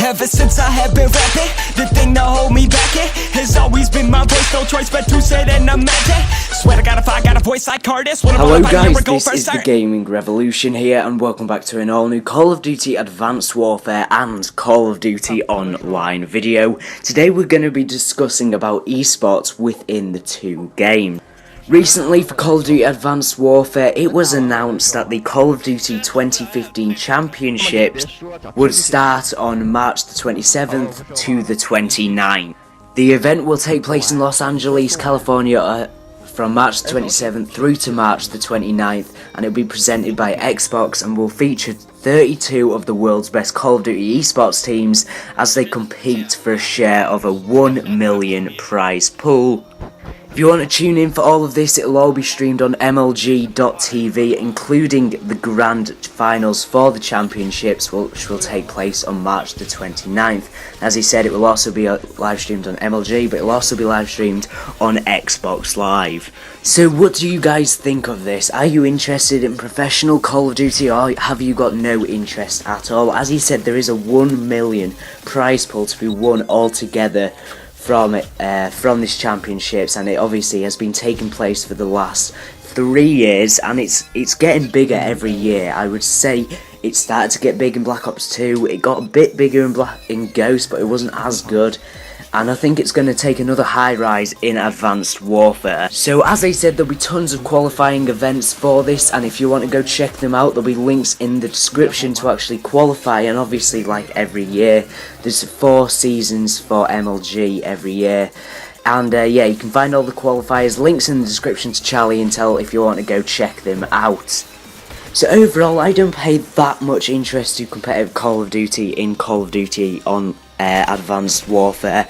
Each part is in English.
Ever since I have been rapping, the thing that hold me back has always been my voice. No choice but to say that I'm mad. Swear to God, if I got a voice like Cardis, hello guys, this is the Gaming Revolution here, and welcome back to an all new Call of Duty Advanced Warfare and Call of Duty Online video. Today we're going to be discussing about eSports within the two games. Recently, for Call of Duty Advanced Warfare, it was announced that the Call of Duty 2015 Championships would start on March the 27th to the 29th. The event will take place in Los Angeles, California from March the 27th through to March the 29th, and it will be presented by Xbox and will feature 32 of the world's best Call of Duty esports teams as they compete for a share of a 1 million prize pool. If you want to tune in for all of this, it'll all be streamed on MLG.tv, including the grand finals for the championships, which will take place on March the 29th. As he said, it will also be live streamed on MLG, but it will also be live streamed on Xbox Live. So what do you guys think of this? Are you interested in professional Call of Duty, or have you got no interest at all? As he said, there is a 1 million prize pool to be won altogether from this championships, and it obviously has been taking place for the last 3 years, and it's getting bigger every year. I would say it started to get big in Black Ops 2, it got a bit bigger in Ghost, but it wasn't as good, and I think it's going to take another high rise in Advanced Warfare. So as I said, there'll be tons of qualifying events for this, and if you want to go check them out, there'll be links in the description to actually qualify. And obviously, like every year, there's 4 seasons for MLG every year. And yeah, you can find all the qualifiers, links in the description to Charlie Intel if you want to go check them out. So overall, I don't pay that much interest to competitive Call of Duty in Call of Duty on Advanced Warfare.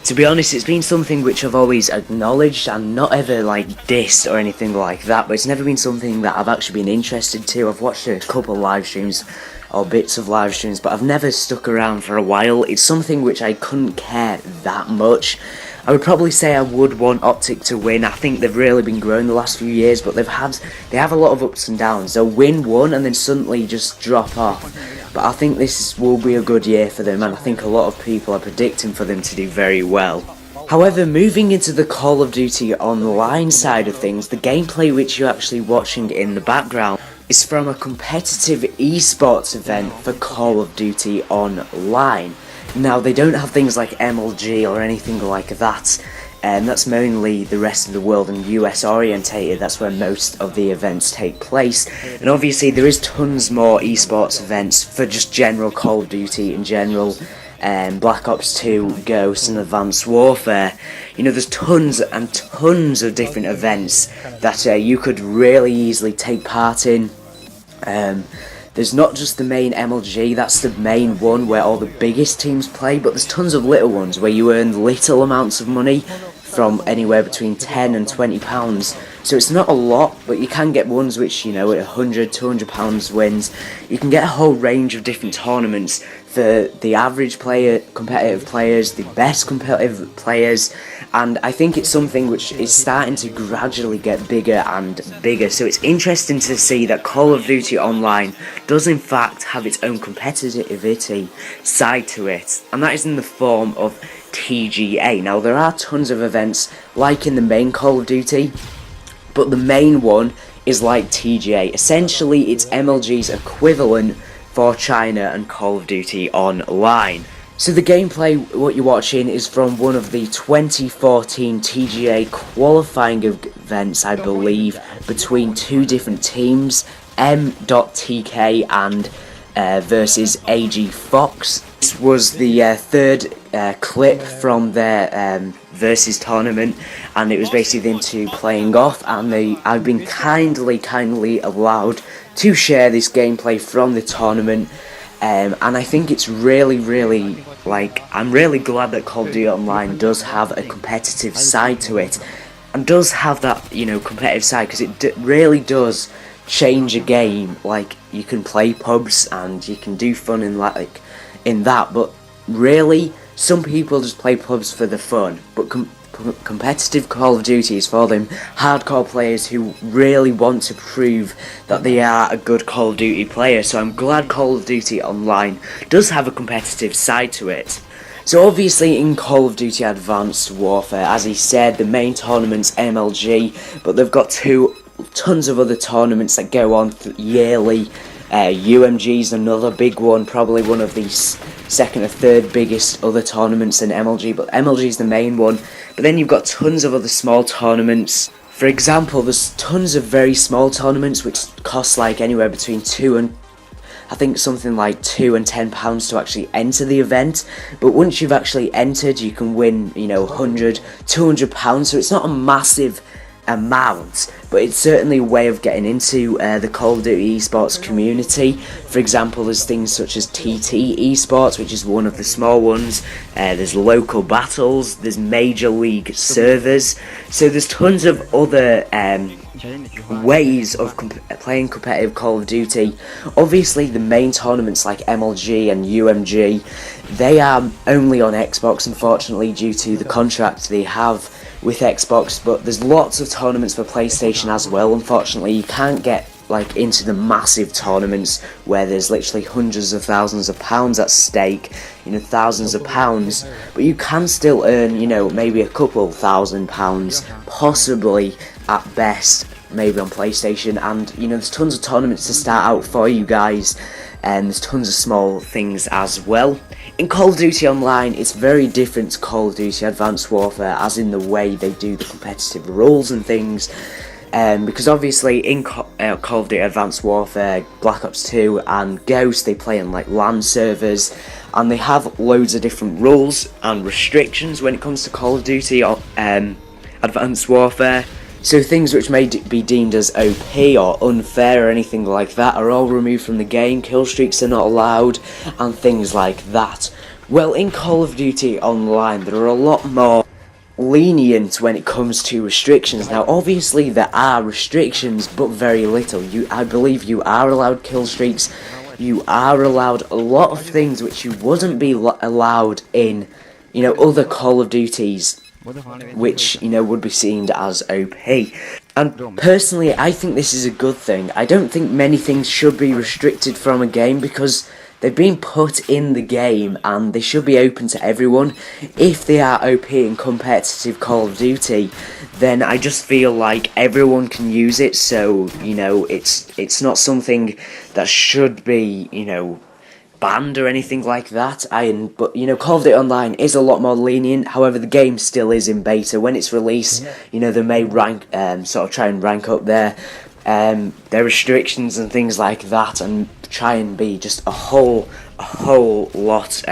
To be honest, it's been something which I've always acknowledged and not ever like dissed or anything like that, but it's never been something that I've actually been interested to. I've watched a couple live streams or bits of live streams, but I've never stuck around for a while. It's something which I couldn't care that much. I would probably say I would want Optic to win. I think they've really been growing the last few years, but they have a lot of ups and downs. They'll win one and then suddenly just drop off. But I think this will be a good year for them, and I think a lot of people are predicting for them to do very well. However, moving into the Call of Duty Online side of things, the gameplay which you're actually watching in the background is from a competitive esports event for Call of Duty Online. Now, they don't have things like MLG or anything like that, and that's mainly the rest of the world and US orientated. That's where most of the events take place, and obviously there is tons more esports events for just general Call of Duty in general, Black Ops 2, Ghost and Advanced Warfare. You know, there's tons and tons of different events that you could really easily take part in. There's not just the main MLG, that's the main one where all the biggest teams play, but there's tons of little ones where you earn little amounts of money, from anywhere between £10 and £20. So it's not a lot, but you can get ones which, you know, at £100, £200 wins. You can get a whole range of different tournaments for the average player, competitive players, the best competitive players, and I think it's something which is starting to gradually get bigger and bigger. So it's interesting to see that Call of Duty Online does in fact have its own competitivity side to it, and that is in the form of TGA. Now, there are tons of events like in the main Call of Duty, but the main one is like TGA. Essentially, it's MLG's equivalent for China and Call of Duty Online. So the gameplay, what you're watching, is from one of the 2014 TGA qualifying events, I believe, between 2 different teams, M.TK and versus AG Fox. This was the third clip from their versus tournament, and it was basically them 2 playing off, and I've been kindly allowed to share this gameplay from the tournament. And I think it's really, like, I'm really glad that Call of Duty Online does have a competitive side to it, and does have that, you know, competitive side, because it really does change a game. Like, you can play pubs and you can do fun in that, but really, some people just play pubs for the fun, but Competitive Call of Duty is for them hardcore players who really want to prove that they are a good Call of Duty player. So I'm glad Call of Duty Online does have a competitive side to it. So obviously in Call of Duty Advanced Warfare, as he said, the main tournament's MLG, but they've got tons of other tournaments that go on yearly. UMG's another big one, probably one of the second or third biggest other tournaments in MLG, but MLG's the main one. But then you've got tons of other small tournaments. For example, there's tons of very small tournaments which cost like anywhere between £2 and £10 to actually enter the event. But once you've actually entered, you can win, you know, £100, £200. So it's not a massive amount, but it's certainly a way of getting into the Call of Duty eSports community. For example, there's things such as TT eSports, which is one of the small ones. There's local battles, there's major league servers, so there's tons of other ways of playing competitive Call of Duty. Obviously the main tournaments like MLG and UMG, they are only on Xbox, unfortunately, due to the contract they have with Xbox, but there's lots of tournaments for PlayStation as well. Unfortunately, you can't get like into the massive tournaments where there's literally hundreds of thousands of pounds at stake, you know, thousands of pounds, but you can still earn, you know, maybe a couple £1,000, possibly at best, maybe on PlayStation. And you know, there's tons of tournaments to start out for you guys, and there's tons of small things as well. In Call of Duty Online, it's very different to Call of Duty Advanced Warfare, as in the way they do the competitive rules and things. Because obviously in Call of Duty Advanced Warfare, Black Ops 2 and Ghost, they play on like LAN servers, and they have loads of different rules and restrictions when it comes to Call of Duty Advanced Warfare. So things which may be deemed as OP or unfair or anything like that are all removed from the game. Kill streaks are not allowed and things like that. Well, in Call of Duty Online, there are a lot more lenient when it comes to restrictions. Now obviously there are restrictions, but very little. I believe you are allowed kill streaks, you are allowed a lot of things which you wouldn't be allowed in, you know, other Call of Duties, which, you know, would be seen as OP. And personally, I think this is a good thing. I don't think many things should be restricted from a game, because they've been put in the game and they should be open to everyone. If they are OP in competitive Call of Duty, then I just feel like everyone can use it. So, you know, it's not something that should be, you know, banned or anything like that. But you know, Call of Duty Online is a lot more lenient. However, the game still is in beta. When it's released, you know, they may sort of try and rank up their restrictions and things like that, and try and be just a whole lot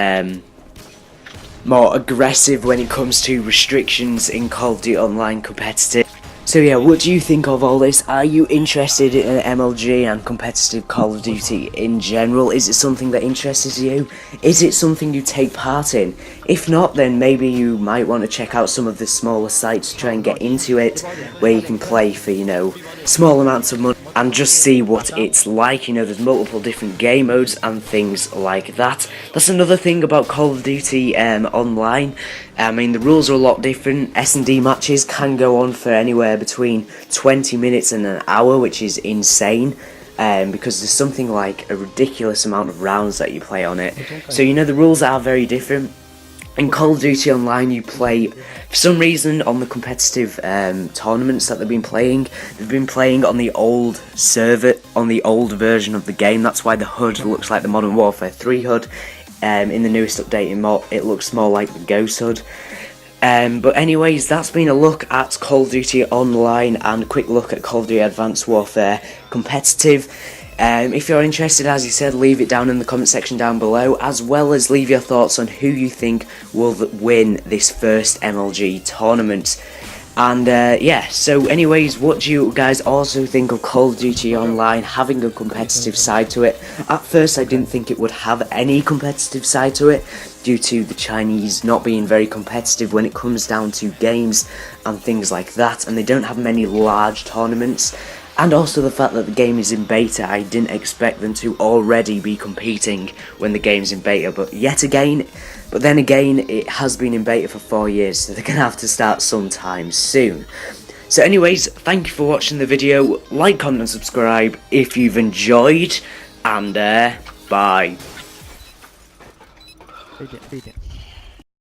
more aggressive when it comes to restrictions in Call of Duty Online competitive. So yeah, what do you think of all this? Are you interested in MLG and competitive Call of Duty in general? Is it something that interests you? Is it something you take part in? If not, then maybe you might want to check out some of the smaller sites to try and get into it, where you can play for, you know, small amounts of money and just see what it's like. You know, there's multiple different game modes and things like that. That's another thing about Call of Duty Online. I mean, the rules are a lot different. S&D matches can go on for anywhere between 20 minutes and an hour, which is insane, because there's something like a ridiculous amount of rounds that you play on it. So, you know, the rules are very different. In Call of Duty Online, you play, for some reason, on the competitive tournaments that they've been playing on the old server, on the old version of the game. That's why the HUD looks like the Modern Warfare 3 HUD. In the newest update, it looks more like the Ghost HUD. But anyways, that's been a look at Call of Duty Online and a quick look at Call of Duty Advanced Warfare Competitive. If you're interested, as you said, leave it down in the comment section down below, as well as leave your thoughts on who you think will win this first MLG tournament. And yeah, so anyways, what do you guys also think of Call of Duty Online having a competitive side to it? At first I didn't think it would have any competitive side to it, due to the Chinese not being very competitive when it comes down to games and things like that, and they don't have many large tournaments. And also the fact that the game is in beta. I didn't expect them to already be competing when the game's in beta, but then again, it has been in beta for 4 years, so they're going to have to start sometime soon. So anyways, thank you for watching the video. Like, comment and subscribe if you've enjoyed, and bye. Beat it.